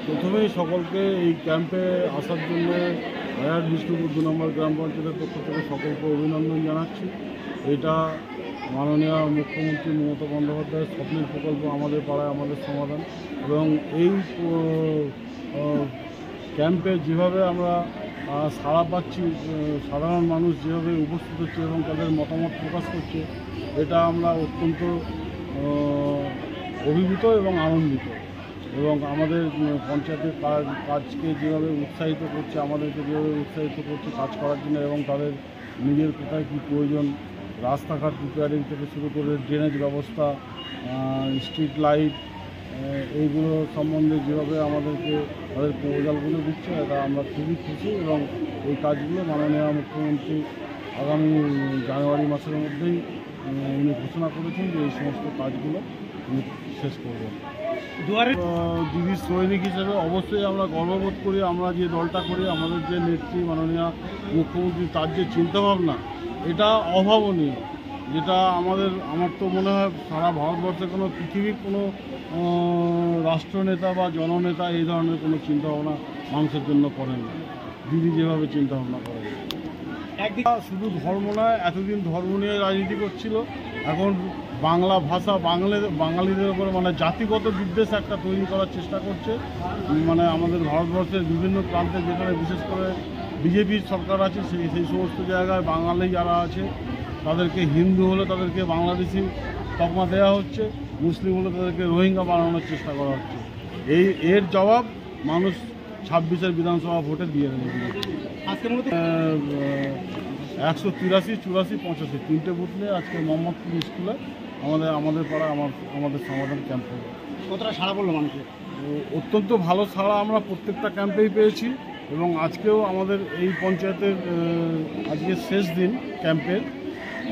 প্রথমেই সকলকে এই ক্যাম্পে আসার জন্য রায়হাট বিষ্ণুপুর 2 নম্বর গ্রাম পঞ্চায়েতের পক্ষ থেকে সকলকে অভিনন্দন জানাচ্ছি। এটা মাননীয় মুখ্যমন্ত্রী মমতা বন্দ্যোপাধ্যায়ের স্বপ্নের প্রকল্প আমাদের পাড়ায় আমাদের সমাধান। এবং এই ক্যাম্পে যেভাবে আমরা সাড়া পাচ্ছি, সাধারণ মানুষ যেভাবে উপস্থিত হচ্ছে এবং তাদের মতামত প্রকাশ করছে, এটা আমরা অত্যন্ত অভিভূত এবং আনন্দিত। এবং আমাদের পঞ্চায়েতের কাজকে যেভাবে উৎসাহিত করছে, আমাদেরকে যেভাবে উৎসাহিত করছে কাজ করার জন্য, এবং তাদের নিজের কোথায় কী প্রয়োজন, রাস্তাঘাট রিপেয়ারিং থেকে শুরু করে ড্রেনেজ ব্যবস্থা, স্ট্রিট লাইট, এইগুলো সম্বন্ধে যেভাবে আমাদেরকে তাদের প্রপোজালগুলো দিচ্ছে, এটা আমরা খুবই খুশি। এবং এই কাজগুলো মাননীয় মুখ্যমন্ত্রী আগামী জানুয়ারি মাসের মধ্যেই উনি ঘোষণা করেছেন যে এই সমস্ত কাজগুলো উনি শেষ করবেন। দিদির সৈনিক হিসেবে অবশ্যই আমরা গর্ববোধ করি। আমরা যে দলটা করি, আমাদের যে নেত্রী মাননীয় মুখ্যমন্ত্রী, তার যে চিন্তাভাবনা, এটা অভাবনীয়। যেটা আমার তো মনে হয় সারা ভারতবর্ষে কোনো পৃথিবীর কোনো রাষ্ট্রনেতা বা জননেতা এই ধরনের কোনো চিন্তাভাবনা মানুষের জন্য করেন না। দিদি যেভাবে চিন্তাভাবনা করেন, একদিকে শুধু ধর্ম নয়, এতদিন ধর্ম নিয়ে রাজনীতি করছিল, এখন বাংলা ভাষা বাঙালিদের উপর মানে জাতিগত বিদ্বেষ একটা তৈরি করার চেষ্টা করছে। মানে আমাদের ভারতবর্ষের বিভিন্ন প্রান্তে, যেখানে বিশেষ করে বিজেপির সরকার আছে, সেই সমস্ত জায়গায় বাঙালি যারা আছে তাদেরকে হিন্দু হলে তাদেরকে বাংলাদেশি তকমা দেওয়া হচ্ছে, মুসলিম হলে তাদেরকে রোহিঙ্গা বানানোর চেষ্টা করা হচ্ছে। এর জবাব মানুষ 26-এর বিধানসভা ভোটে দিয়ে দেবে। আজকে মূলত 183, 84, 85 তিনটে বুথ নিয়ে আজকে মোহাম্মদপুর স্কুলে আমাদের পাড়া আমাদের সমাধান ক্যাম্প হবে। কতটা সাড়া পড়লো মানুষের? অত্যন্ত ভালো সাড়া আমরা প্রত্যেকটা ক্যাম্পেই পেয়েছি। এবং আজকেও আমাদের এই পঞ্চায়েতের আজকে শেষ দিন ক্যাম্পের।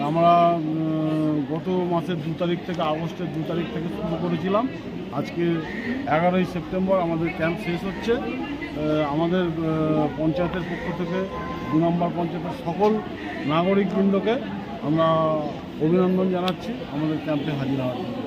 আমরা গত মাসের 2 তারিখ থেকে, আগস্টের 2 তারিখ থেকে শুরু করেছিলাম। আজকে 11ই সেপ্টেম্বর আমাদের ক্যাম্প শেষ হচ্ছে। আমাদের পঞ্চায়েতের পক্ষ থেকে 2 নম্বর পঞ্চায়েতের সকল নাগরিকবৃন্দকে আমরা অভিনন্দন জানাচ্ছি আমাদের ক্যাম্পে হাজির হওয়ার জন্য।